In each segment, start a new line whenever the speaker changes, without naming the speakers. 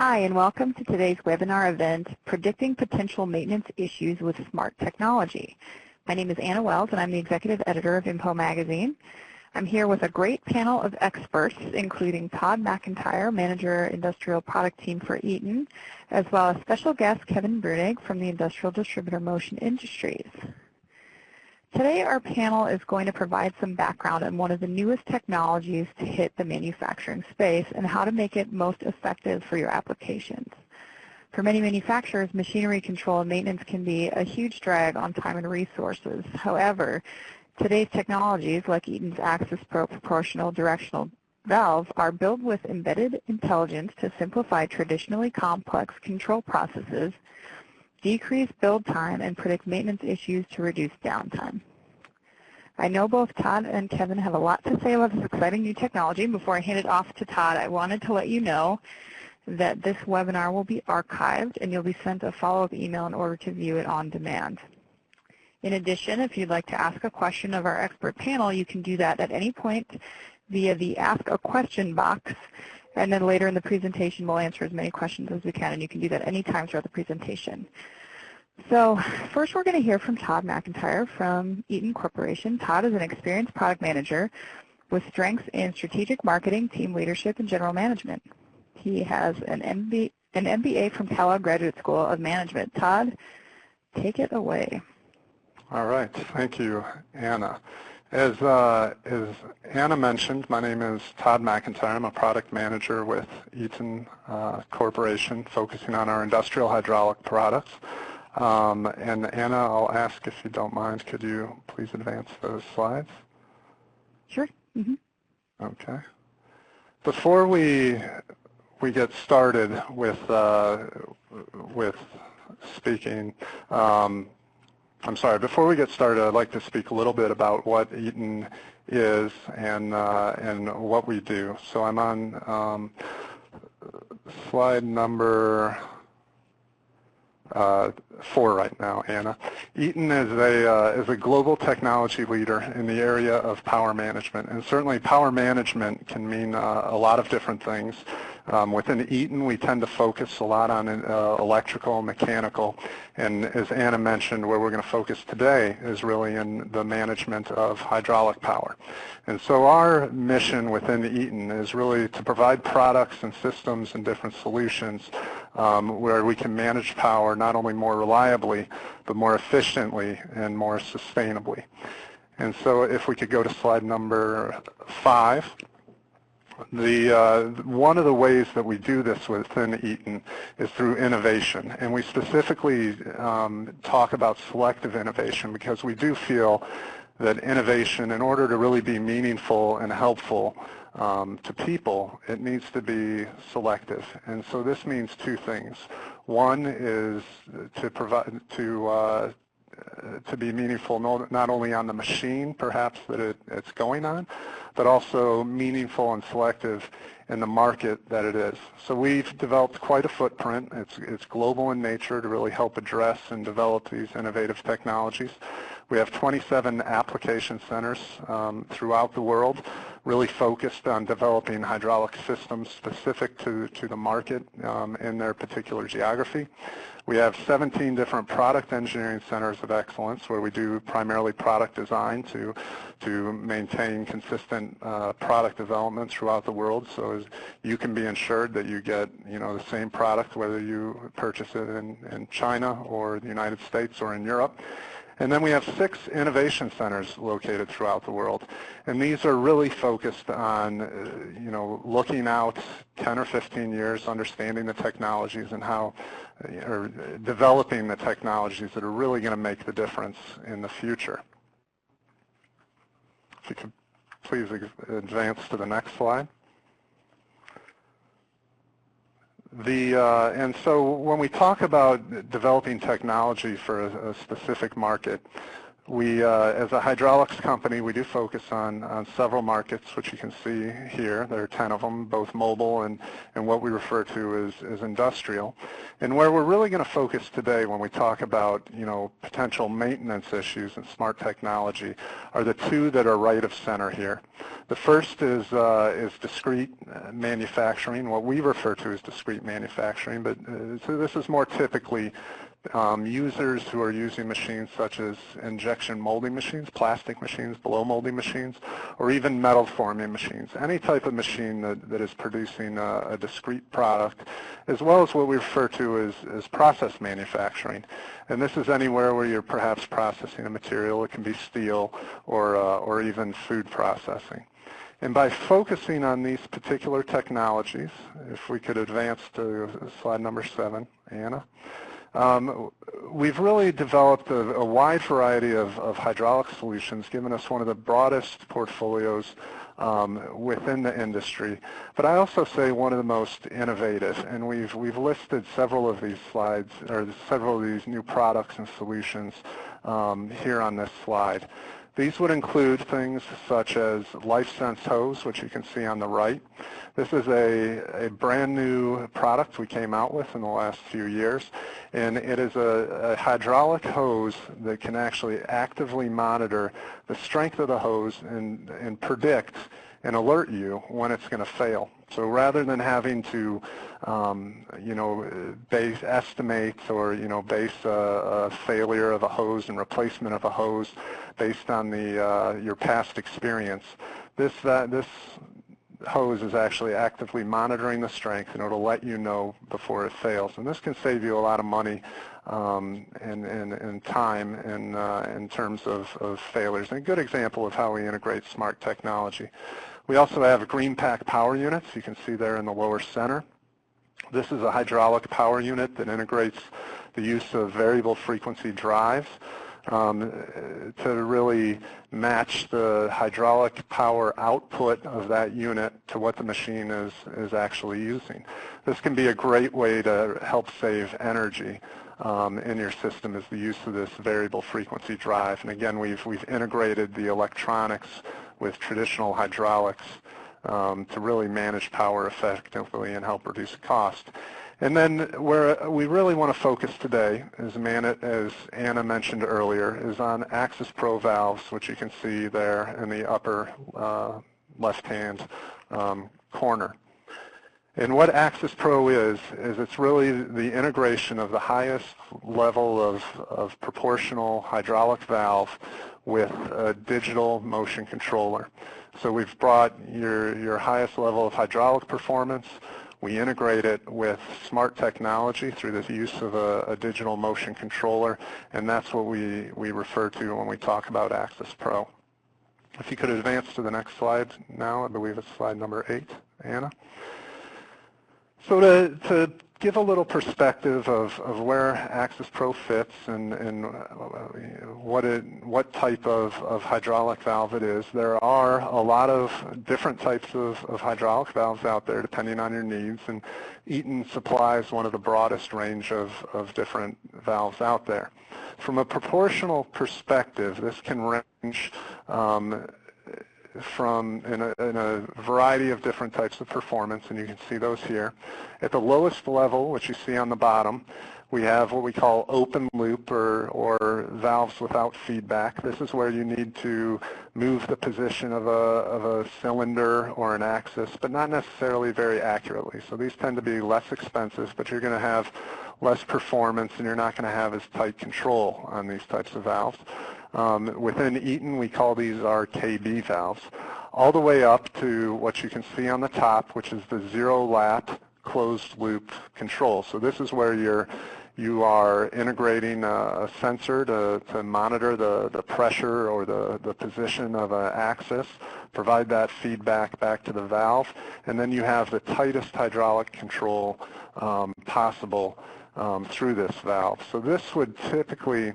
Hi, and welcome to today's webinar event, Predicting Potential Maintenance Issues with Smart Technology. My name is Anna Wells, and I'm the Executive Editor of Info Magazine. I'm here with a great panel of experts, including Todd McIntyre, Manager, Industrial Product Team for Eaton, as well as special guest Kevin Brunig from the Industrial Distributor Motion Industries. Today, our panel is going to provide some background on one of the newest technologies to hit the manufacturing space and how to make it most effective for your applications. For many manufacturers, machinery control and maintenance can be a huge drag on time and resources. However, today's technologies, like Eaton's Axis Pro proportional directional valve, are built with embedded intelligence to simplify traditionally complex control processes, decrease build time, and predict maintenance issues to reduce downtime. I know both Todd and Kevin have a lot to say about this exciting new technology. Before I hand it off to Todd, I wanted to let you know that this webinar will be archived and you'll be sent a follow-up email in order to view it on demand. In addition, if you'd like to ask a question of our expert panel, you can do that at any point via the Ask a Question box. And then later in the presentation, we'll answer as many questions as we can, and you can do that anytime throughout the presentation. So first, we're going to hear from Todd McIntyre from Eaton Corporation. Todd is an experienced product manager with strengths in strategic marketing, team leadership, and general management. He has an MBA from Kellogg Graduate School of Management. Todd, take it away.
All right. Thank you, Anna. As Anna mentioned, my name is Todd McIntyre. I'm a product manager with Eaton Corporation, focusing on our industrial hydraulic products. And Anna, I'll ask if you don't mind, could you please advance those slides?
Sure. Mm-hmm.
Okay. Before we get started with speaking, I'm sorry, before we get started, I'd like to speak a little bit about what Eaton is and what we do. So I'm on slide number 4 right now, Anna. Eaton is a global technology leader in the area of power management, and certainly power management can mean a lot of different things. Within Eaton, we tend to focus a lot on electrical, mechanical, and as Anna mentioned, where we're going to focus today is really in the management of hydraulic power. And so our mission within Eaton is really to provide products and systems and different solutions where we can manage power not only more reliably, but more efficiently and more sustainably. And so if we could go to slide number 5. One of the ways that we do this within Eaton is through innovation, and we specifically talk about selective innovation because we do feel that innovation, in order to really be meaningful and helpful to people, it needs to be selective. And so this means 2 things. One is to be meaningful not only on the machine, perhaps, that it's going on, but also meaningful and selective in the market that it is. So we've developed quite a footprint. It's global in nature to really help address and develop these innovative technologies. We have 27 application centers throughout the world, really focused on developing hydraulic systems specific to the market in their particular geography. We have 17 different product engineering centers of excellence where we do primarily product design to maintain consistent product development throughout the world, so as you can be ensured that you get the same product whether you purchase it in China or the United States or in Europe. And then we have 6 innovation centers located throughout the world. And these are really focused on, looking out 10 or 15 years, understanding the technologies and or developing the technologies that are really going to make the difference in the future. If you could please advance to the next slide. And so when we talk about developing technology for a specific market, We, as a hydraulics company, we do focus on several markets, which you can see here. There are 10 of them, both mobile and what we refer to as industrial. And where we're really going to focus today when we talk about, potential maintenance issues and smart technology are the two that are right of center here. The first is discrete manufacturing, what we refer to as discrete manufacturing, but so this is more typically users who are using machines such as injection molding machines, plastic machines, blow molding machines, or even metal forming machines. Any type of machine that is producing a discrete product, as well as what we refer to as process manufacturing. And this is anywhere where you're perhaps processing a material. It can be steel or even food processing. And by focusing on these particular technologies, if we could advance to slide number 7, Anna. We've really developed a wide variety of hydraulic solutions, giving us one of the broadest portfolios within the industry, but I also say one of the most innovative. And we've listed several of these slides, or several of these new products and solutions here on this slide. These would include things such as LifeSense hose, which you can see on the right. This is a brand new product we came out with in the last few years, and it is a hydraulic hose that can actually actively monitor the strength of the hose and predict and alert you when it's going to fail. So rather than having to, base estimates or, base a failure of a hose and replacement of a hose based on your past experience, this hose is actually actively monitoring the strength, and it'll let you know before it fails. And this can save you a lot of money and time in terms of failures. And a good example of how we integrate smart technology. We also have GreenPack power units. You can see there in the lower center. This is a hydraulic power unit that integrates the use of variable frequency drives to really match the hydraulic power output of that unit to what the machine is actually using. This can be a great way to help save energy in your system, is the use of this variable frequency drive. And again, we've integrated the electronics with traditional hydraulics to really manage power effectively and help reduce cost. And then where we really want to focus today, as Anna mentioned earlier, is on Axis Pro valves, which you can see there in the upper left-hand corner. And what Axis Pro is it's really the integration of the highest level of proportional hydraulic valve with a digital motion controller. So we've brought your highest level of hydraulic performance. We integrate it with smart technology through the use of a digital motion controller, and that's what we refer to when we talk about Axis Pro. If you could advance to the next slide now, I believe it's slide number 8, Anna. So to give a little perspective of where Axis Pro fits and what type of hydraulic valve it is, there are a lot of different types of hydraulic valves out there depending on your needs, and Eaton supplies one of the broadest range of different valves out there. From a proportional perspective, this can range from in a variety of different types of performance, and you can see those here. At the lowest level, which you see on the bottom, we have what we call open loop or valves without feedback. This is where you need to move the position of a cylinder or an axis, but not necessarily very accurately. So these tend to be less expensive, but you're going to have less performance and you're not going to have as tight control on these types of valves. Within Eaton, we call these our KB valves, all the way up to what you can see on the top, which is the zero lap closed loop control. So this is where you are integrating a sensor to monitor the pressure or the position of an axis, provide that feedback back to the valve, and then you have the tightest hydraulic control possible through this valve. So this would typically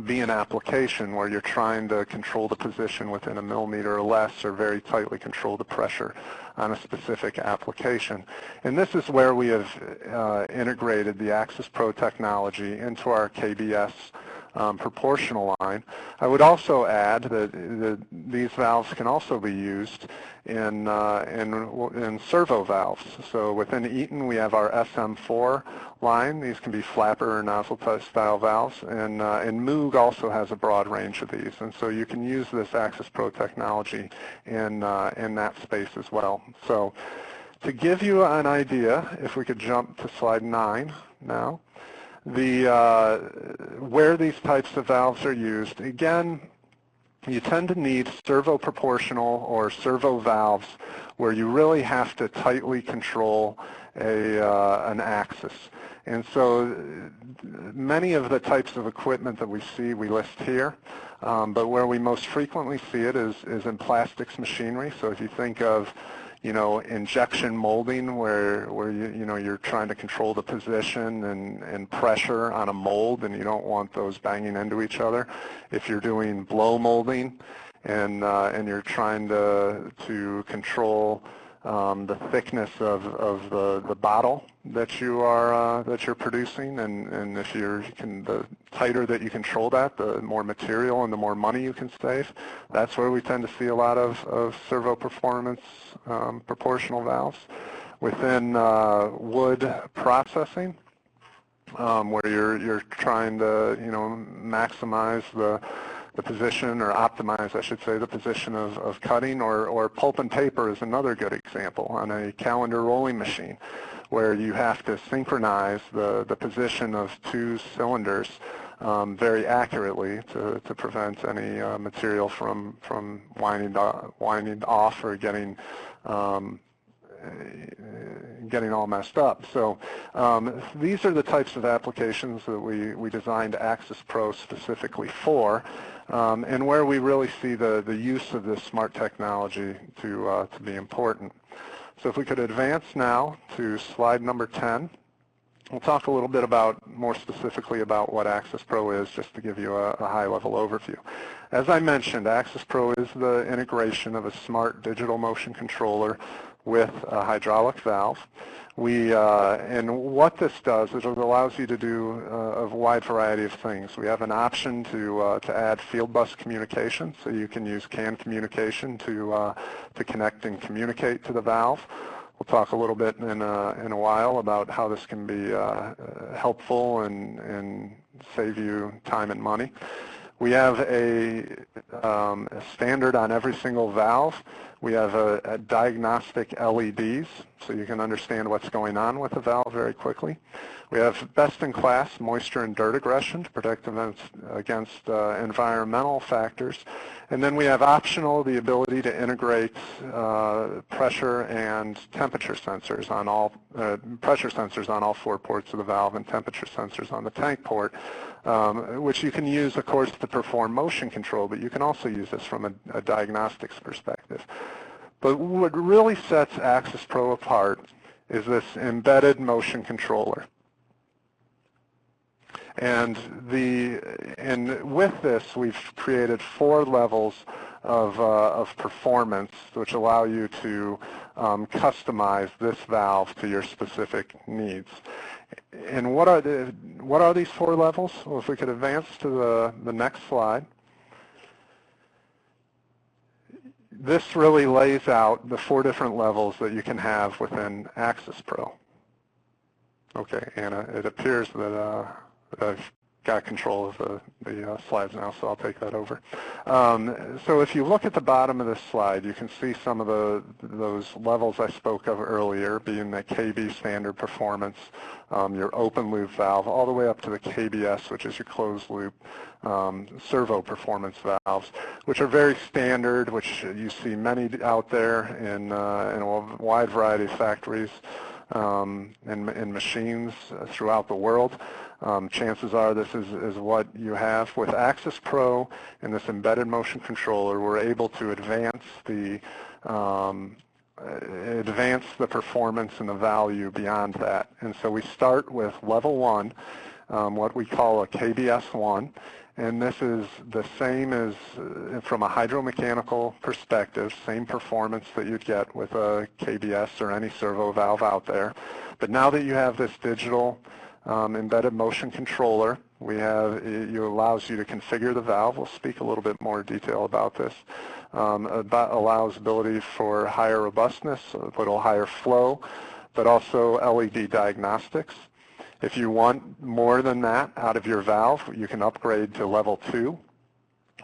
be an application where you're trying to control the position within a millimeter or less, or very tightly control the pressure on a specific application. And this is where we have integrated the Axis Pro technology into our KBS proportional line. I would also add that these valves can also be used in servo valves. So within Eaton, we have our SM4 line. These can be flapper or nozzle style valves, and Moog also has a broad range of these. And so you can use this Axis Pro technology in that space as well. So to give you an idea, if we could jump to slide 9 now, where these types of valves are used, again, you tend to need servo proportional or servo valves where you really have to tightly control an axis. And so many of the types of equipment that we see, we list here, but where we most frequently see it is in plastics machinery. So if you think of injection molding where you're trying to control the position and pressure on a mold, and you don't want those banging into each other. If you're doing blow molding and you're trying to control the thickness of the bottle that you're producing, and if the tighter that you control that, the more material and the more money you can save. That's where we tend to see a lot of servo performance proportional valves. Within wood processing, where you're trying to maximize the position, or optimize, I should say, the position of cutting, or pulp and paper is another good example on a calendar rolling machine, where you have to synchronize the position of two cylinders very accurately to prevent any material from winding off or getting all messed up. So these are the types of applications that we designed Axis Pro specifically for, and where we really see the use of this smart technology to be important. So if we could advance now to slide number 10, we'll talk a little bit more specifically about what Axis Pro is, just to give you a high-level overview. As I mentioned, Axis Pro is the integration of a smart digital motion controller with a hydraulic valve. And what this does is it allows you to do a wide variety of things. We have an option to add field bus communication, so you can use CAN communication to connect and communicate to the valve. We'll talk a little bit in a while about how this can be helpful and save you time and money. We have a standard on every single valve. We have a diagnostic LEDs, so you can understand what's going on with the valve very quickly. We have best-in-class moisture and dirt aggression to protect against environmental factors. And then we have optional the ability to integrate pressure and temperature sensors on all 4 ports of the valve, and temperature sensors on the tank port, which you can use, of course, to perform motion control, but you can also use this from a diagnostics perspective. But what really sets Axis Pro apart is this embedded motion controller. And with this, we've created 4 levels of performance, which allow you to customize this valve to your specific needs. And what are these 4 levels? Well, if we could advance to the next slide. This really lays out the 4 different levels that you can have within Axis Pro. Okay, Anna, it appears that I've got control of the slides now, so I'll take that over. So if you look at the bottom of this slide, you can see some of those levels I spoke of earlier, being the KB standard performance, your open loop valve, all the way up to the KBS, which is your closed loop servo performance valves, which are very standard, which you see many out there in a wide variety of factories and machines throughout the world. Chances are this is what you have. With Axis Pro and this embedded motion controller, we're able to advance the performance and the value beyond that. And so we start with level 1, what we call a KBS1, and this is the same as from a hydromechanical perspective, same performance that you'd get with a KBS or any servo valve out there. But now that you have this digital embedded motion controller It allows you to configure the valve. We'll speak a little bit more detail about this. Allows ability for higher robustness, a little higher flow, but also LED diagnostics. If you want more than that out of your valve, you can upgrade to level 2.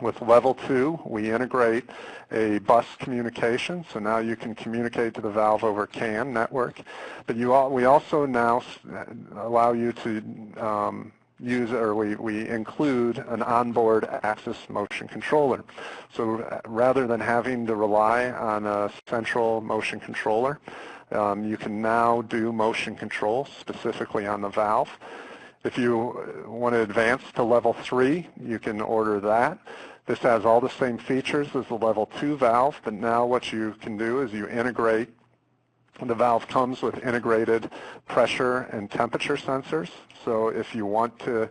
With level 2, we integrate a bus communication, so now you can communicate to the valve over CAN network. But we also now allow you to we include an onboard axis motion controller. So rather than having to rely on a central motion controller, you can now do motion control specifically on the valve. If you want to advance to level 3, you can order that. This has all the same features as the level 2 valve, but now what you can do is you integrate. The valve comes with integrated pressure and temperature sensors. So if you want to,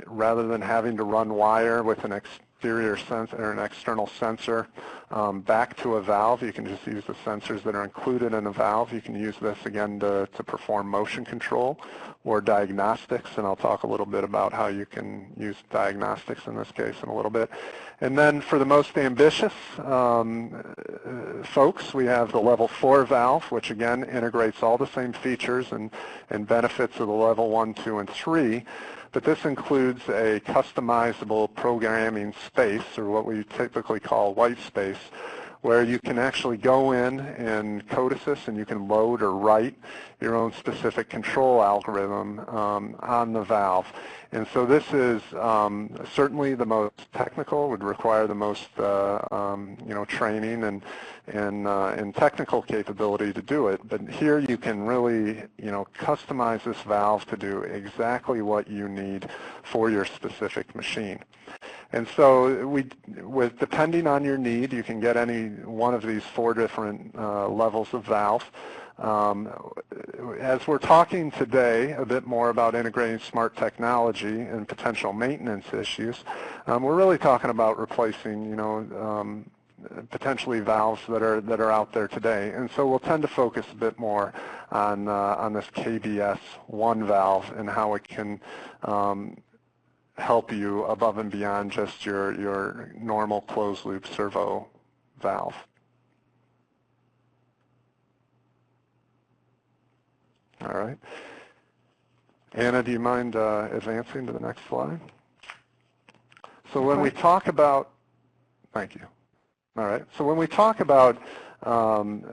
rather than having to run wire with an exterior sensor or an external sensor back to a valve, you can just use the sensors that are included in a valve. You can use this again to perform motion control or diagnostics, and I'll talk a little bit about how you can use diagnostics in this case in a little bit. And then for the most ambitious folks, we have the level 4 valve, which again integrates all the same features and benefits of the level 1, 2, and 3. But this includes a customizable programming space, or what we typically call white space, where you can actually go in CodeAssist and you can load or write your own specific control algorithm on the valve. And so this is certainly the most technical, would require the most training and technical capability to do it. But here you can really customize this valve to do exactly what you need for your specific machine. And so depending on your need, you can get any one of these 4 different levels of valve. As we're talking today a bit more about integrating smart technology and potential maintenance issues, we're really talking about replacing, potentially valves that are out there today. And so we'll tend to focus a bit more on this KBS-1 valve and how it can help you above and beyond just your normal closed-loop servo valve. All right. Anna, do you mind advancing to the next slide? So when we talk about, thank you. All right. So when we talk about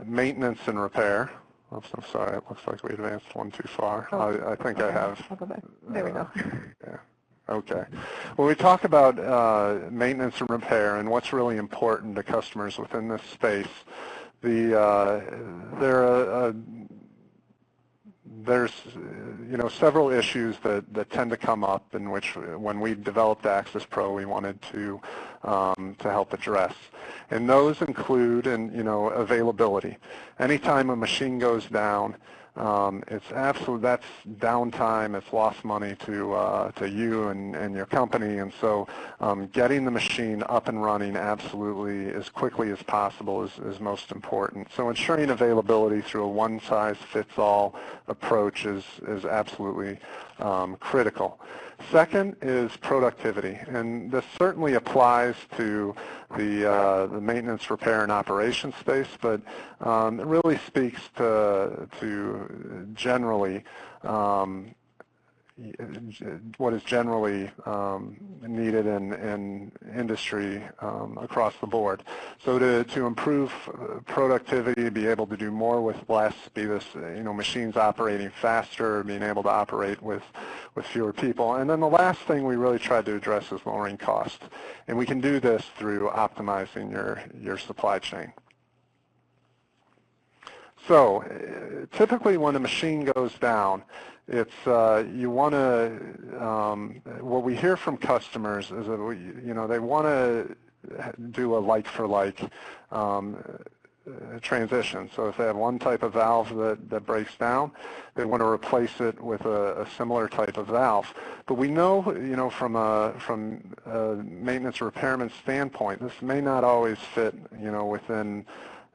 maintenance and repair, oops, I'm sorry. It looks like we advanced one too far. Oh, I think okay. I have.
I'll go back. There we go.
Yeah. Okay. When we talk about maintenance and repair and what's really important to customers within this space, there's several issues that tend to come up in which when we developed Access Pro we wanted to help address. And those include availability. Anytime a machine goes down, that's downtime, it's lost money to you and your company, and so getting the machine up and running absolutely as quickly as possible is most important. So ensuring availability through a one-size-fits-all approach is absolutely critical. Second is productivity, and this certainly applies to the maintenance, repair, and operation space, but it really speaks to generally what is generally needed in industry across the board. So to improve productivity, be able to do more with less, be this machines operating faster, being able to operate with fewer people. And then the last thing we really tried to address is lowering cost. And we can do this through optimizing your supply chain. So typically when a machine goes down, it's you want to what we hear from customers is that they want to do a like-for-like transition. So if they have one type of valve that breaks down, they want to replace it with a similar type of valve. But we know, from a maintenance repairman standpoint, this may not always fit, within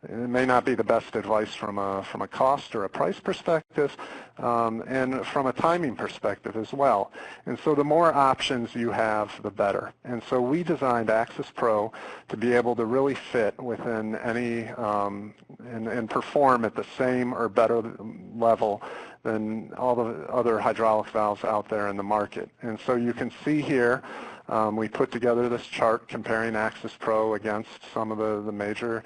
It may not be the best advice from a cost or a price perspective, and from a timing perspective as well. And so the more options you have, the better. And so we designed Axis Pro to be able to really fit within any and perform at the same or better level than all the other hydraulic valves out there in the market. And so you can see here, we put together this chart comparing Axis Pro against some of the major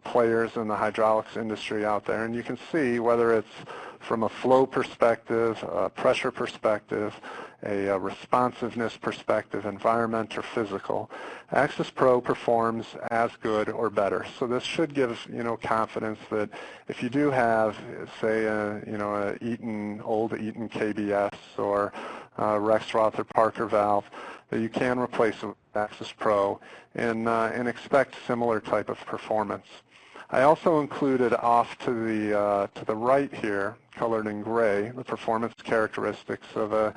players in the hydraulics industry out there, and you can see whether it's from a flow perspective, a pressure perspective, a responsiveness perspective, environment or physical, Axis Pro performs as good or better. So this should give confidence that if you do have, say, a old Eaton KBS or Rexroth or Parker valve, that you can replace it with Axis Pro and expect similar type of performance. I also included off to the right here, colored in gray, the performance characteristics of a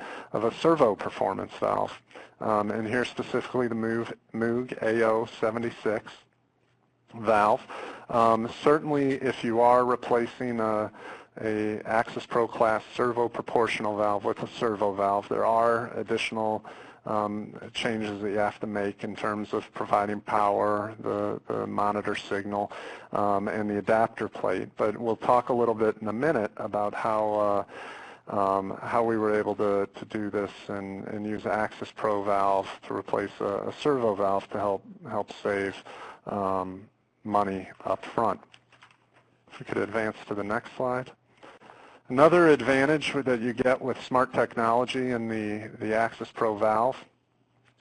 servo performance valve, and here specifically the Moog AO76 valve. Certainly, if you are replacing a Axis Pro class servo proportional valve with a servo valve, there are additional changes that you have to make in terms of providing power, the monitor signal, and the adapter plate. But we'll talk a little bit in a minute about how we were able to do this and use Axis Pro valve to replace a servo valve to help save money up front. If we could advance to the next slide. Another advantage that you get with smart technology in the Axis Pro valve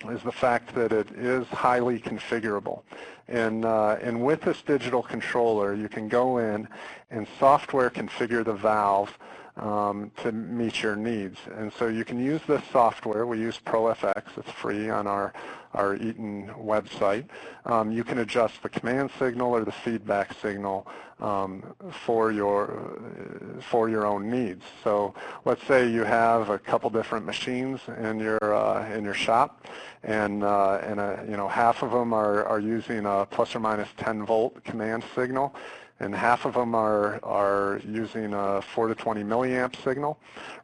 is the fact that it is highly configurable. And with this digital controller, you can go in and software configure the valve to meet your needs. And so you can use this software. We use ProFX. It's free on our Eaton website. You can adjust the command signal or the feedback signal for your own needs. So let's say you have a couple different machines in your shop, and half of them are using a plus or minus 10 volt command signal, and half of them are using a 4 to 20 milliamp signal.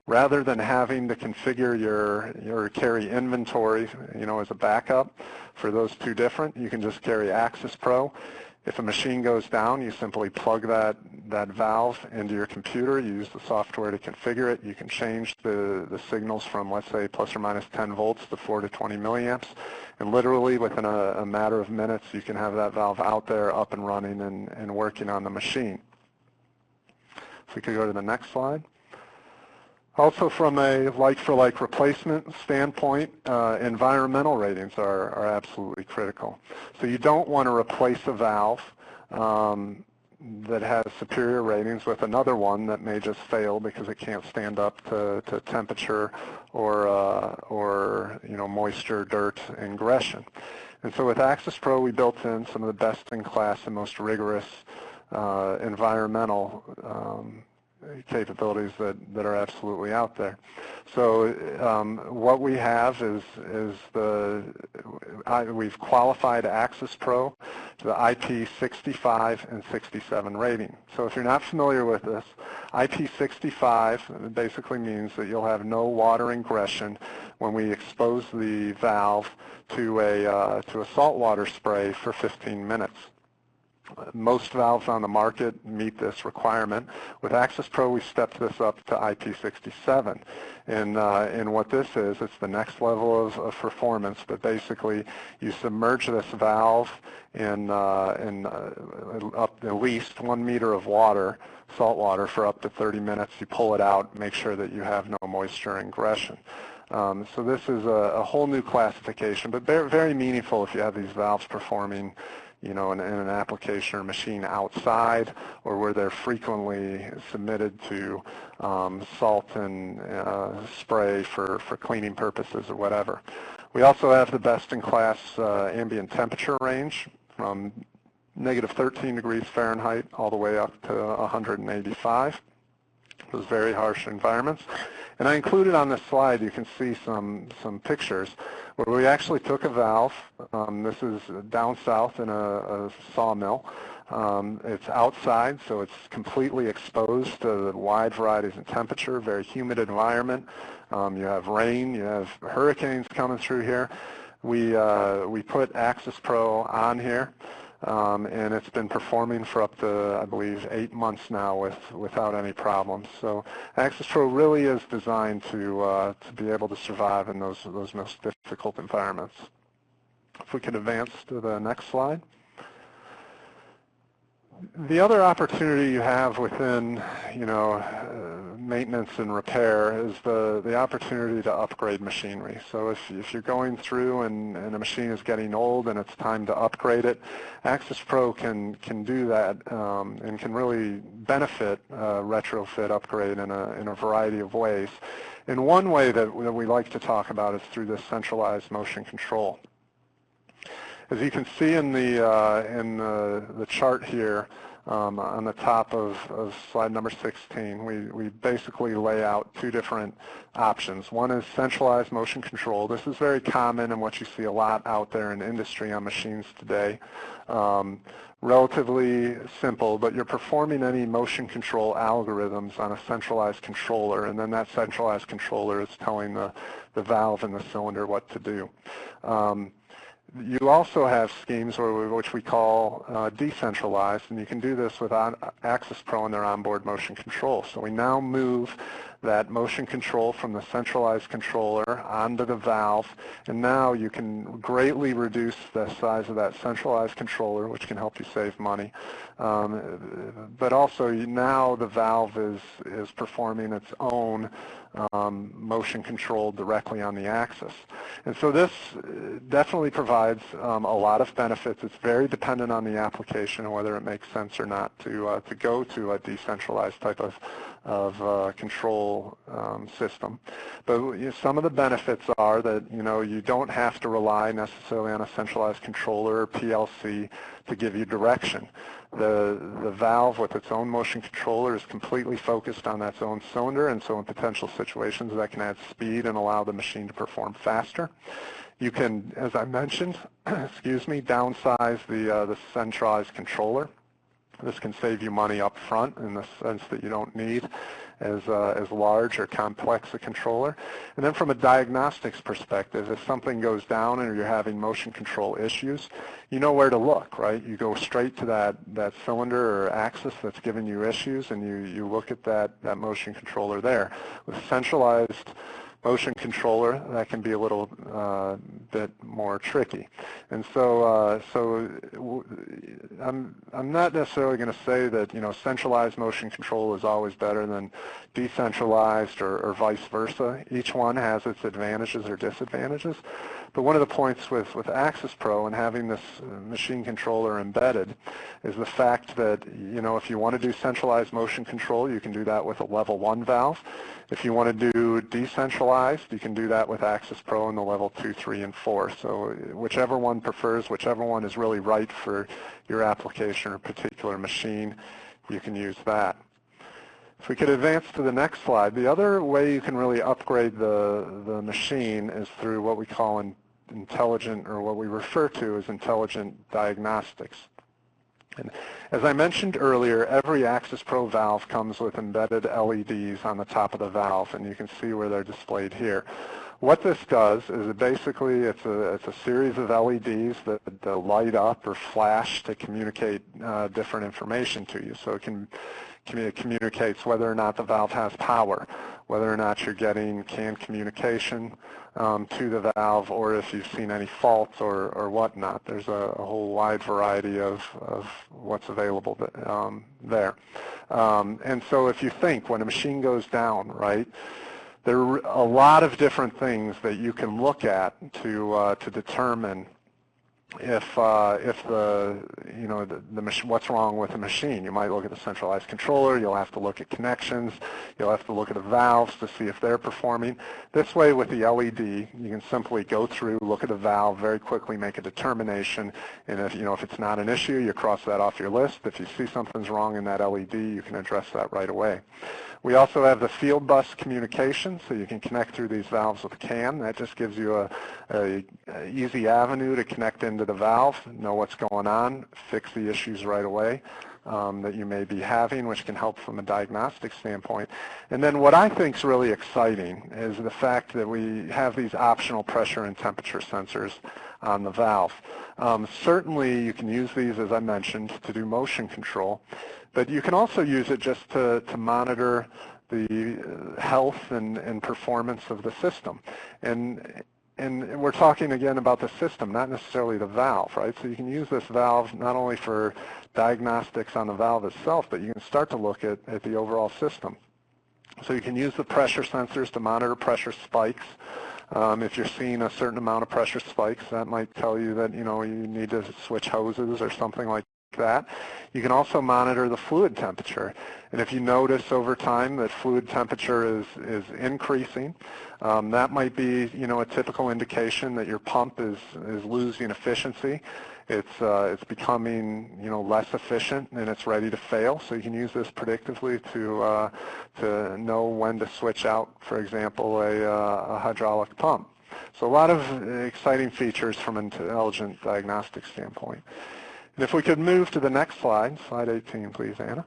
Rather than having to configure your carry inventory, as a backup for those two different, you can just carry Axis Pro. If a machine goes down, you simply plug that valve into your computer. You use the software to configure it. You can change the signals from, let's say, plus or minus 10 volts to 4 to 20 milliamps. And literally within a matter of minutes, you can have that valve out there up and running and working on the machine. If we could go to the next slide. Also, from a like-for-like replacement standpoint, environmental ratings are absolutely critical. So you don't want to replace a valve that has superior ratings with another one that may just fail because it can't stand up to temperature or moisture, dirt, ingression. And so with Axis Pro, we built in some of the best-in-class and most rigorous environmental capabilities that are absolutely out there. So what we have is we've qualified Axis Pro to the IP65 and 67 rating. So if you're not familiar with this, IP65 basically means that you'll have no water ingression when we expose the valve to a saltwater spray for 15 minutes. Most valves on the market meet this requirement. With Axis Pro, we stepped this up to IP67. And what this is, it's the next level of performance, but basically you submerge this valve in up at least 1 meter of water, salt water, for up to 30 minutes. You pull it out, make sure that you have no moisture ingression. So this is a whole new classification, but very, very meaningful if you have these valves performing in an application or machine outside, or where they're frequently submitted to salt and spray for cleaning purposes or whatever. We also have the best-in-class ambient temperature range from negative 13 degrees Fahrenheit all the way up to 185. Those very harsh environments. And I included on this slide, you can see some pictures where we actually took a valve. This is down south in a sawmill. It's outside, so it's completely exposed to wide varieties in temperature, very humid environment. You have rain, you have hurricanes coming through here. We put Axis Pro on here, and it's been performing for up to, I believe, 8 months now without any problems. So Axis Pro really is designed to be able to survive in those most difficult environments. If we could advance to the next slide. The other opportunity you have within, maintenance and repair is the opportunity to upgrade machinery. So if you're going through and a machine is getting old and it's time to upgrade it, Axis Pro can do that and can really benefit retrofit upgrade in a variety of ways. And one way that we like to talk about is through this centralized motion control. As you can see in the chart here on the top of slide number 16, we basically lay out two different options. One is centralized motion control. This is very common and what you see a lot out there in industry on machines today. Relatively simple, but you're performing any motion control algorithms on a centralized controller, and then that centralized controller is telling the valve and the cylinder what to do. You also have schemes which we call decentralized, and you can do this with Axis Pro and their onboard motion control. So we now move that motion control from the centralized controller onto the valve, and now you can greatly reduce the size of that centralized controller, which can help you save money. But also now the valve is performing its own motion control directly on the axis. And so this definitely provides a lot of benefits. It's very dependent on the application and whether it makes sense or not to go to a decentralized type of control system. But some of the benefits are that you don't have to rely necessarily on a centralized controller or PLC to give you direction. The valve with its own motion controller is completely focused on its own cylinder, and so in potential situations that can add speed and allow the machine to perform faster. You can, as I mentioned, downsize the centralized controller. This can save you money up front in the sense that you don't need as large or complex a controller. And then from a diagnostics perspective, if something goes down and you're having motion control issues, you know where to look, right? You go straight to that cylinder or axis that's giving you issues, and you look at that motion controller there. With centralized motion controller, that can be a little bit more tricky. And so I'm not necessarily going to say that centralized motion control is always better than decentralized or vice versa. Each one has its advantages or disadvantages. But one of the points with Axis Pro and having this machine controller embedded is the fact that if you want to do centralized motion control, you can do that with a level 1 valve. If you want to do decentralized, you can do that with Axis Pro in the level 2, 3, and 4. So whichever one prefers, whichever one is really right for your application or particular machine, you can use that. If we could advance to the next slide, the other way you can really upgrade the machine is through what we call intelligent, or what we refer to as intelligent diagnostics. And as I mentioned earlier, every Axis Pro valve comes with embedded LEDs on the top of the valve, and you can see where they're displayed here. What this does is it's a series of LEDs that light up or flash to communicate different information to you. So it communicates whether or not the valve has power, whether or not you're getting canned communication to the valve, or if you've seen any faults or whatnot. There's a whole wide variety of what's available there. And so if you think when a machine goes down, right, there are a lot of different things that you can look at to determine if what's wrong with the machine. You might look at the centralized controller, you'll have to look at connections, you'll have to look at the valves to see if they're performing. This way with the LED, you can simply go through, look at the valve, very quickly make a determination, and if it's not an issue, you cross that off your list. If you see something's wrong in that LED, you can address that right away. We also have the field bus communication, so you can connect through these valves with CAN. That just gives you a easy avenue to connect into the valve, know what's going on, fix the issues right away that you may be having, which can help from a diagnostic standpoint. And then what I think is really exciting is the fact that we have these optional pressure and temperature sensors on the valve. Certainly you can use these, as I mentioned, to do motion control, but you can also use it just to monitor the health and performance of the system. And we're talking again about the system, not necessarily the valve, right? So you can use this valve not only for diagnostics on the valve itself, but you can start to look at the overall system. So you can use the pressure sensors to monitor pressure spikes. If you're seeing a certain amount of pressure spikes, that might tell you that, you know, you need to switch hoses or something like that. You can also monitor the fluid temperature. And if you notice over time that fluid temperature is increasing, that might be, you know, a typical indication that your pump is losing efficiency. It's becoming, you know, less efficient and it's ready to fail. So you can use this predictively to know when to switch out, for example, a hydraulic pump. So a lot of exciting features from an intelligent diagnostic standpoint. And if we could move to the next slide, slide 18, please, Anna.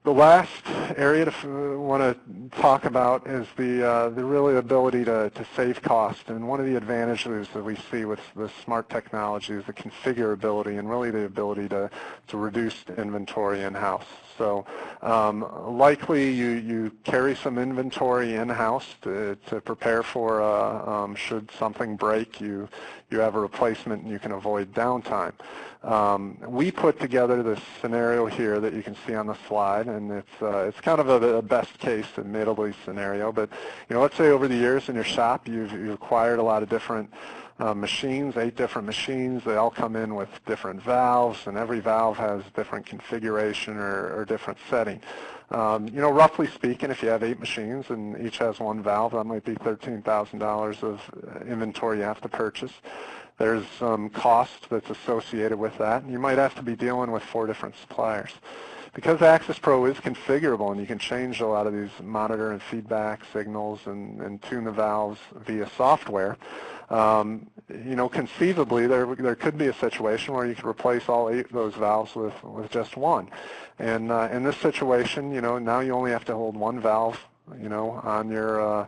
The last area to want to talk about is the really ability to save cost. And one of the advantages that we see with the smart technology is the configurability and really the ability to reduce inventory in-house. So likely you carry some inventory in-house to prepare for should something break, you have a replacement and you can avoid downtime. We put together this scenario here that you can see on the slide, and it's kind of a best case admittedly scenario, but you know, let's say over the years in your shop you've acquired a lot of different machines, 8 different machines. They all come in with different valves, and every valve has different configuration or different setting. You know, roughly speaking, if you have 8 machines and each has one valve, that might be $13,000 of inventory you have to purchase. There's some cost that's associated with that, and you might have to be dealing with 4 different suppliers. Because Access Pro is configurable and you can change a lot of these monitor and feedback signals and tune the valves via software, you know, conceivably there could be a situation where you could replace all 8 of those valves with just one. And in this situation, you know, now you only have to hold one valve, you know, on your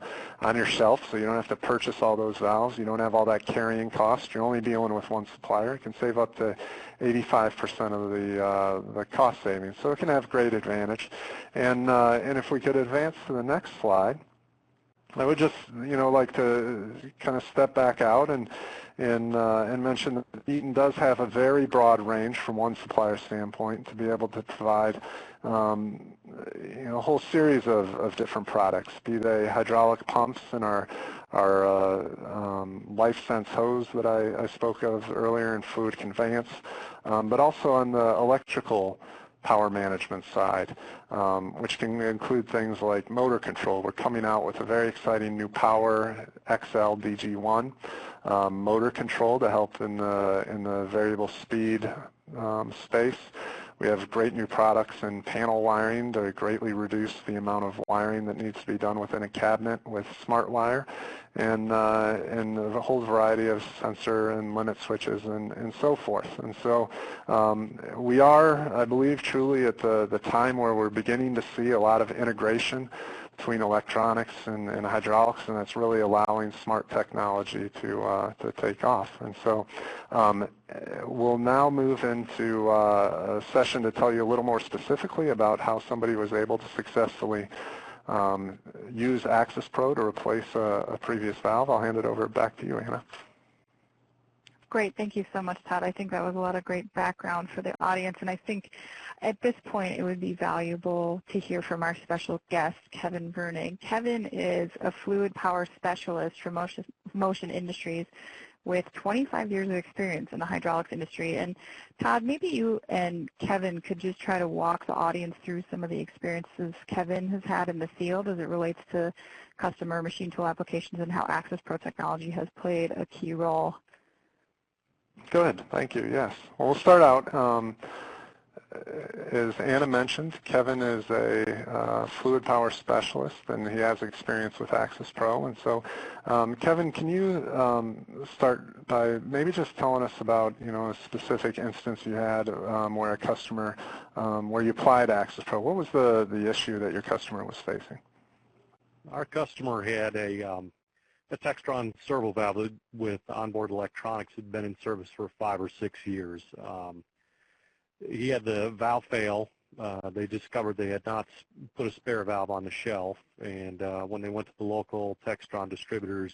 shelf, so you don't have to purchase all those valves. You don't have all that carrying cost. You're only dealing with one supplier. It can save up to 85% of the cost savings. So it can have great advantage. And if we could advance to the next slide, I would just, you know, like to kind of step back out and mention that Eaton does have a very broad range from one supplier standpoint to be able to provide you know, a whole series of different products, be they hydraulic pumps and our LifeSense hose that I spoke of earlier in fluid conveyance, but also on the electrical power management side, which can include things like motor control. We're coming out with a very exciting new Power XL DG1 motor control to help in the variable speed space. We have great new products in panel wiring to greatly reduce the amount of wiring that needs to be done within a cabinet with SmartWire, and a whole variety of sensor and limit switches and so forth. And so we are, I believe, truly at the time where we're beginning to see a lot of integration between electronics and hydraulics, and that's really allowing smart technology to take off. And so we'll now move into a session to tell you a little more specifically about how somebody was able to successfully use Access Pro to replace a previous valve. I'll hand it over back to you, Anna.
Great. Thank you so much, Todd. I think that was a lot of great background for the audience, and I think at this point it would be valuable to hear from our special guest, Kevin Vernig. Kevin is a fluid power specialist for Motion Industries with 25 years of experience in the hydraulics industry. And Todd, maybe you and Kevin could just try to walk the audience through some of the experiences Kevin has had in the field as it relates to customer machine tool applications and how Access Pro technology has played a key role.
Good. Thank you. Yes. Well, we'll start out. as Anna mentioned, Kevin is a fluid power specialist, and he has experience with Access Pro. And so, Kevin, can you start by maybe just telling us about, a specific instance you had where a customer, where you applied Access Pro? What was the issue that your customer was facing?
Our customer had a Textron servo valve with onboard electronics. Had been in service for 5 or 6 years. He had the valve fail. They discovered they had not put a spare valve on the shelf, and when they went to the local Textron distributors,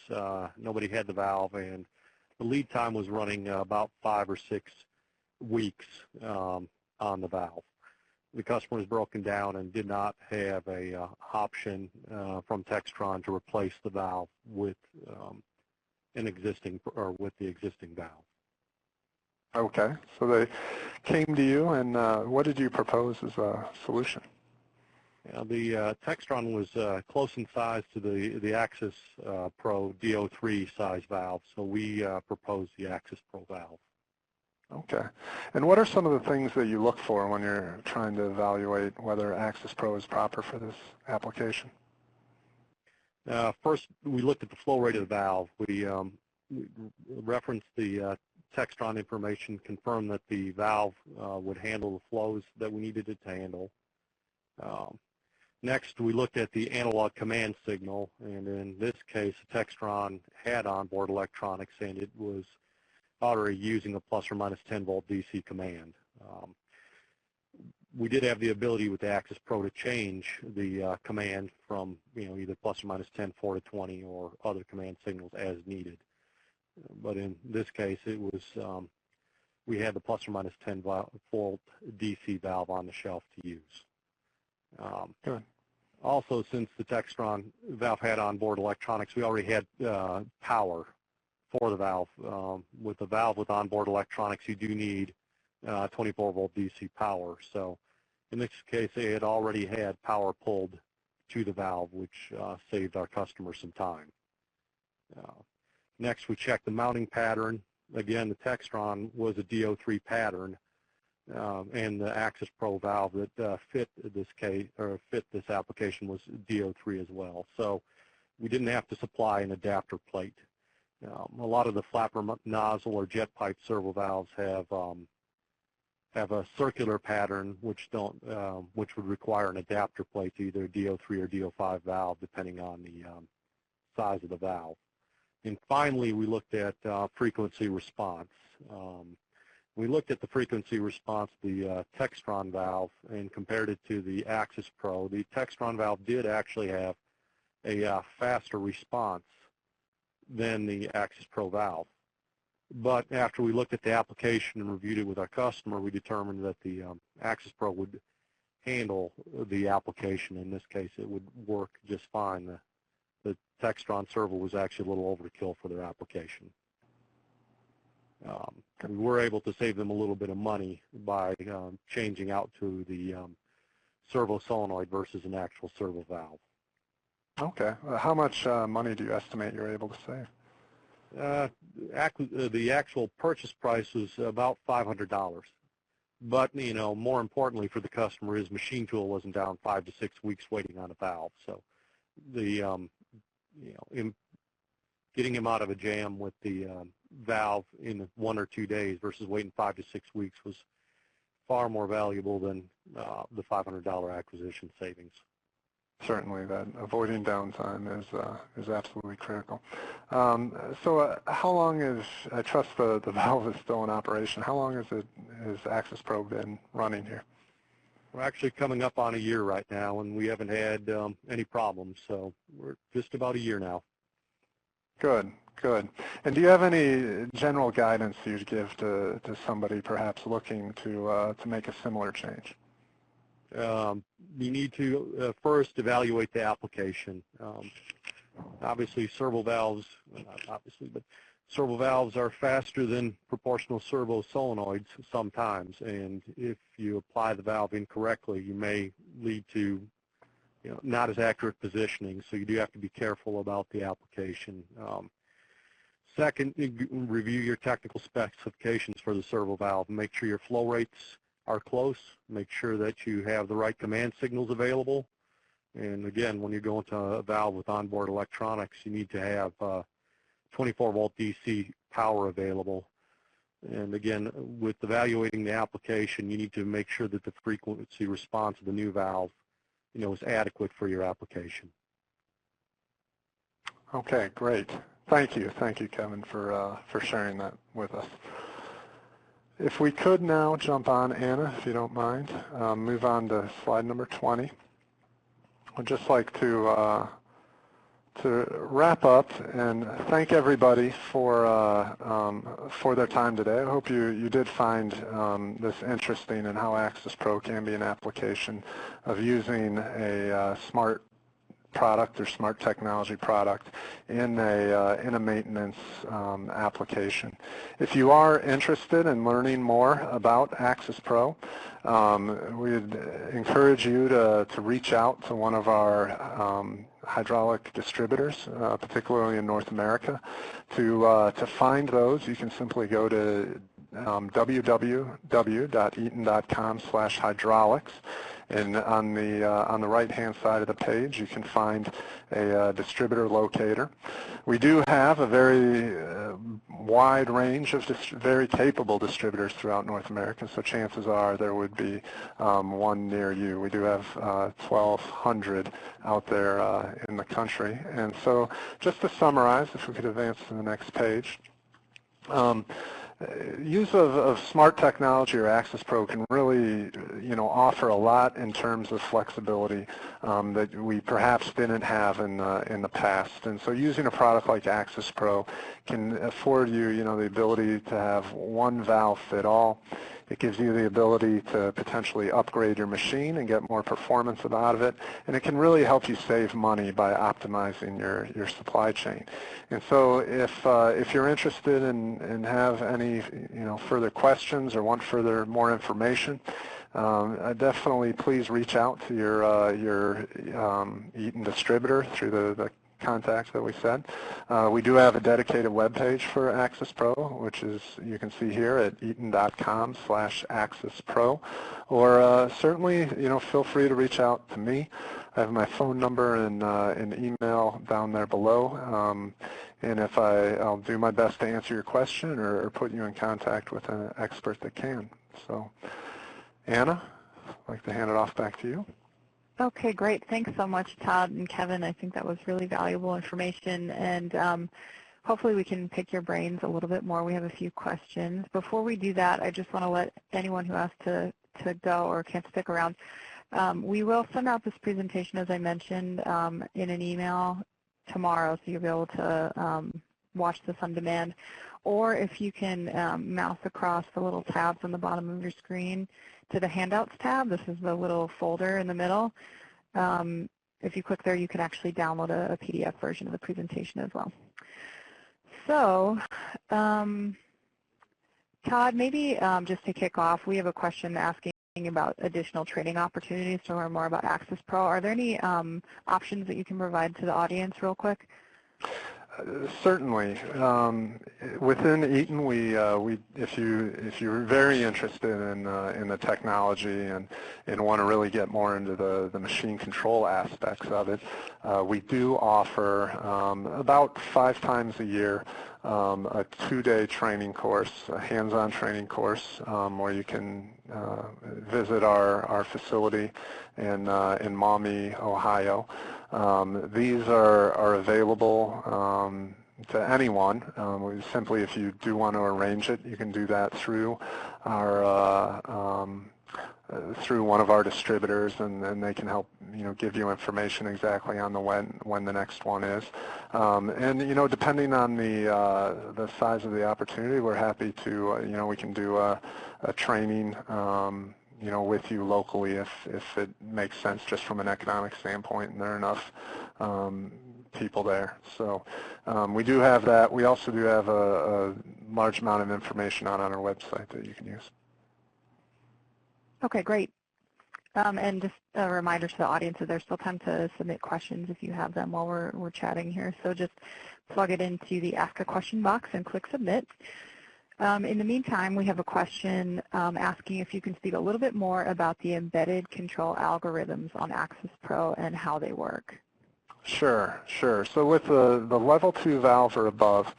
nobody had the valve, and the lead time was running about 5 or 6 weeks on the valve. The customer was broken down and did not have a option from Textron to replace the valve with the existing valve.
Okay, so they came to you, and what did you propose as a solution?
The Textron was close in size to the Access Pro DO3 size valve, so we proposed the Access Pro valve.
Okay, and what are some of the things that you look for when you're trying to evaluate whether Access Pro is proper for this application?
First, we looked at the flow rate of the valve. We referenced the Textron information, confirmed that the valve would handle the flows that we needed it to handle. Next, we looked at the analog command signal, and in this case, Textron had onboard electronics, and it was already using a plus or minus 10 volt DC command. We did have the ability with the Access Pro to change the command from either plus or minus 10, 4 to 20, or other command signals as needed. But in this case, it was we had the plus or minus 10 volt DC valve on the shelf to use.
Good.
Also, since the Textron valve had onboard electronics, we already had power for the valve. With the valve with onboard electronics, you do need 24 volt DC power. So in this case, they had already had power pulled to the valve, which saved our customer some time. Next, we checked the mounting pattern. Again, the Textron was a DO3 pattern, and the Access Pro valve that fit this application was DO3 as well. So we didn't have to supply an adapter plate. A lot of the flapper nozzle or jet pipe servo valves have a circular pattern, which would require an adapter plate to either a DO3 or DO5 valve, depending on the size of the valve. And finally, we looked at frequency response. We looked at the frequency response of the Textron valve and compared it to the Access Pro. The Textron valve did actually have a faster response than the Access Pro valve. But after we looked at the application and reviewed it with our customer, we determined that the Access Pro would handle the application. In this case, it would work just fine. The Textron servo was actually a little overkill for their application. We were able to save them a little bit of money by changing out to the servo solenoid versus an actual servo valve.
Okay. How much money do you estimate you're able to save?
The actual purchase price was about $500. But, more importantly for the customer is machine tool wasn't down 5 to 6 weeks waiting on a valve. So the, getting him out of a jam with the valve in 1 or 2 days versus waiting 5 to 6 weeks was far more valuable than the $500 acquisition savings.
Certainly, that avoiding downtime is absolutely critical. So how long is, I trust the valve is still in operation, how long has Access Pro been running here?
We're actually coming up on a year right now, and we haven't had any problems, so we're just about a year now.
Good, good. And do you have any general guidance you'd give to somebody perhaps looking to make a similar change?
You need to first evaluate the application. Obviously, servo valves, not obviously, but servo valves are faster than proportional servo solenoids sometimes, and if you apply the valve incorrectly, you may lead to not as accurate positioning, so you do have to be careful about the application. Second, review your technical specifications for the servo valve. Make sure your flow rates are close. Make sure that you have the right command signals available. And again, when you go into a valve with onboard electronics, you need to have 24-volt DC power available. And again, with evaluating the application, you need to make sure that the frequency response of the new valve, is adequate for your application.
Okay, great. Thank you, Kevin, for sharing that with us. If we could now jump on, Anna, if you don't mind, move on to slide number 20. I'd just like to wrap up and thank everybody for their time today. I hope you did find this interesting and how Access Pro can be an application of using a smart product or smart technology product in a maintenance application. If you are interested in learning more about Access Pro, we'd encourage you to reach out to one of our hydraulic distributors, particularly in North America. To find those, you can simply go to www.eaton.com/hydraulics. And on the right-hand side of the page, you can find a distributor locator. We do have a very wide range of very capable distributors throughout North America, so chances are there would be one near you. We do have 1,200 out there in the country. And so just to summarize, if we could advance to the next page, use of smart technology or Access Pro can really, offer a lot in terms of flexibility that we perhaps didn't have in the past. And so using a product like Access Pro can afford you, the ability to have one valve fit all. It gives you the ability to potentially upgrade your machine and get more performance out of it, and it can really help you save money by optimizing your supply chain. And so if you're interested and have any further questions or want more information, definitely please reach out to your Eaton distributor through the contacts that we said. We do have a dedicated web page for Access Pro, which is, you can see here at eaton.com/accesspro, or certainly, feel free to reach out to me. I have my phone number and email down there below, and if I'll do my best to answer your question or put you in contact with an expert that can. So, Anna, I'd like to hand it off back to you.
Okay, great. Thanks so much, Todd and Kevin. I think that was really valuable information, and hopefully we can pick your brains a little bit more. We have a few questions. Before we do that, I just want to let anyone who has to go or can't stick around, we will send out this presentation, as I mentioned, in an email tomorrow, so you'll be able to watch this on demand. Or if you can mouse across the little tabs on the bottom of your screen to the Handouts tab. This is the little folder in the middle. If you click there, you can actually download a PDF version of the presentation as well. So, Todd, maybe just to kick off, we have a question asking about additional training opportunities to learn more about Access Pro. Are there any options that you can provide to the audience real quick?
Certainly. Within Eaton, if you're very interested in the technology and want to really get more into the machine control aspects of it, we do offer about 5 times a year a 2-day training course, a hands-on training course, where you can visit our facility in Maumee, Ohio. These are available to anyone. Simply, if you do want to arrange it, you can do that through through one of our distributors, and they can help give you information exactly on when the next one is. And depending on the size of the opportunity, we're happy to we can do a training with you locally if it makes sense just from an economic standpoint and there are enough people there. So we do have that. We also do have a large amount of information on our website that you can use.
Okay, great. And just a reminder to the audience that there's still time to submit questions if you have them while we're chatting here. So just plug it into the Ask a Question box and click Submit. In the meantime, we have a question asking if you can speak a little bit more about the embedded control algorithms on Axis Pro and how they work.
Sure. So with the level 2 valve or above,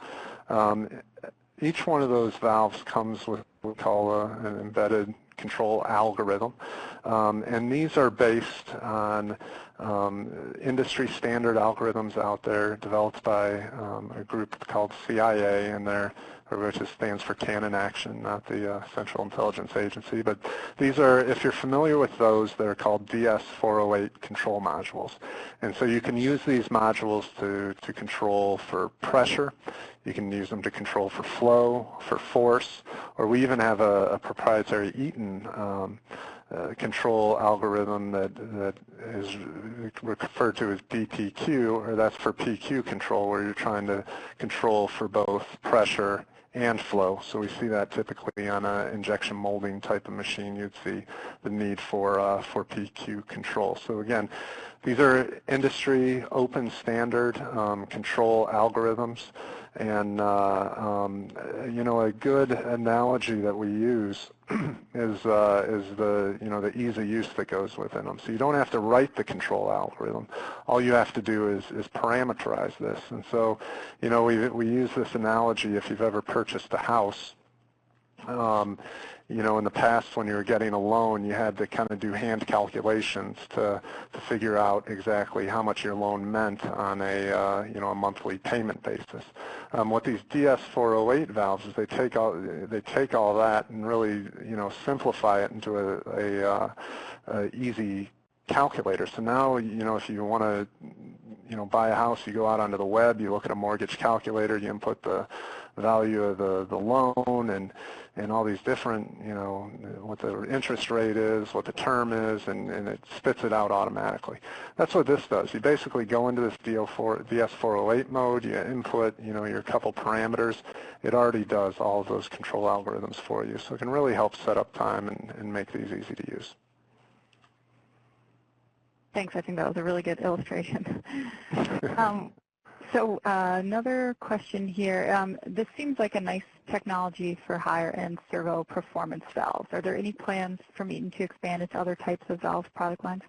each one of those valves comes with what we call an embedded control algorithm. And these are based on industry standard algorithms out there developed by a group called CIA, and which stands for Canon Action, not the Central Intelligence Agency. But these are, if you're familiar with those, they're called DS408 control modules. And so you can use these modules to control for pressure. You can use them to control for flow, for force, or we even have a proprietary Eaton control algorithm that is referred to as DPQ, or that's for PQ control, where you're trying to control for both pressure and flow. So we see that typically on an injection molding type of machine. You'd see the need for PQ control. So again, these are industry open standard control algorithms. And you know, a good analogy that we use is the ease of use that goes within them. So you don't have to write the control algorithm. All you have to do is parameterize this. And so, you know, we use this analogy if you've ever purchased a house. You know, in the past when you were getting a loan, you had to kind of do hand calculations to figure out exactly how much your loan meant on a you know, a monthly payment basis. What these DS408 valves is they take all that and really, you know, simplify it into a easy calculator. So now, you know, if you want to, you know, buy a house, you go out onto the web, you look at a mortgage calculator, you input the value of the loan and all these different, you know, what the interest rate is, what the term is, and it spits it out automatically. That's what this does. You basically go into this DS408 mode, you input, you know, your couple parameters. It already does all of those control algorithms for you. So it can really help set up time and make these easy to use.
Thanks. I think that was a really good illustration. So another question here. This seems like a nice technology for higher-end servo performance valves. Are there any plans from Eaton to expand into other types of valve product lines?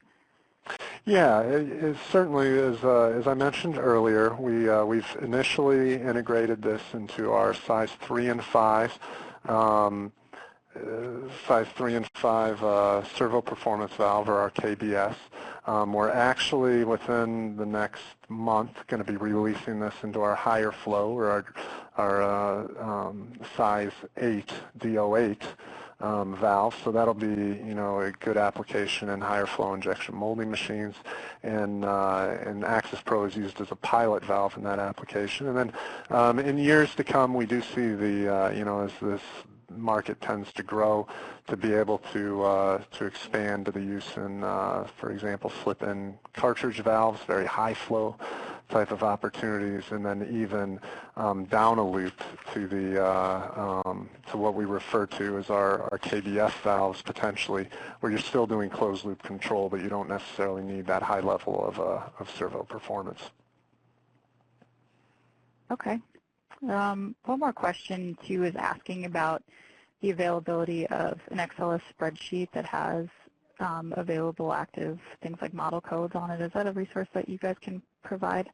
Yeah, it certainly is. As I mentioned earlier, we've initially integrated this into our size 3 and 5. Size 3 and 5 servo performance valve, or our KBS. We're actually within the next month going to be releasing this into our higher flow, or our size 8 DO8 valve. So that'll be, you know, a good application in higher flow injection molding machines, and Axis Pro is used as a pilot valve in that application. And then in years to come, we do see the you know, as this market tends to grow, to be able to expand to the use in, for example, slip-in cartridge valves, very high flow type of opportunities, and then even down a loop to the to what we refer to as our KBS valves, potentially, where you're still doing closed loop control, but you don't necessarily need that high level of servo performance.
Okay. One more question, too, is asking about the availability of an XLS spreadsheet that has available active things like model codes on it. Is that a resource that you guys can provide?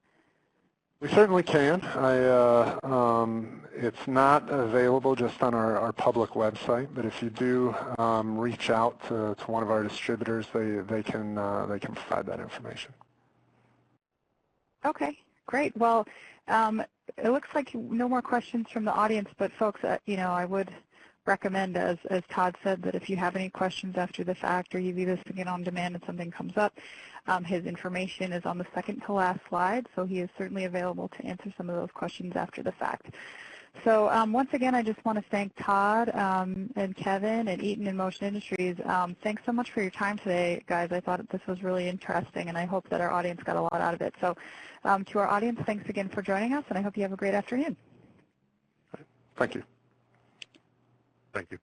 We certainly can. It's not available just on our public website, but if you do reach out to one of our distributors, they can provide that information.
Okay, great. Well, it looks like no more questions from the audience, but folks, you know, I would recommend, as Todd said, that if you have any questions after the fact, or you view this again on demand and something comes up, his information is on the second to last slide, so he is certainly available to answer some of those questions after the fact. So once again, I just want to thank Todd and Kevin and Eaton and Motion Industries. Thanks so much for your time today, guys. I thought this was really interesting, and I hope that our audience got a lot out of it. So to our audience, thanks again for joining us, and I hope you have a great afternoon.
Thank you.
Thank you.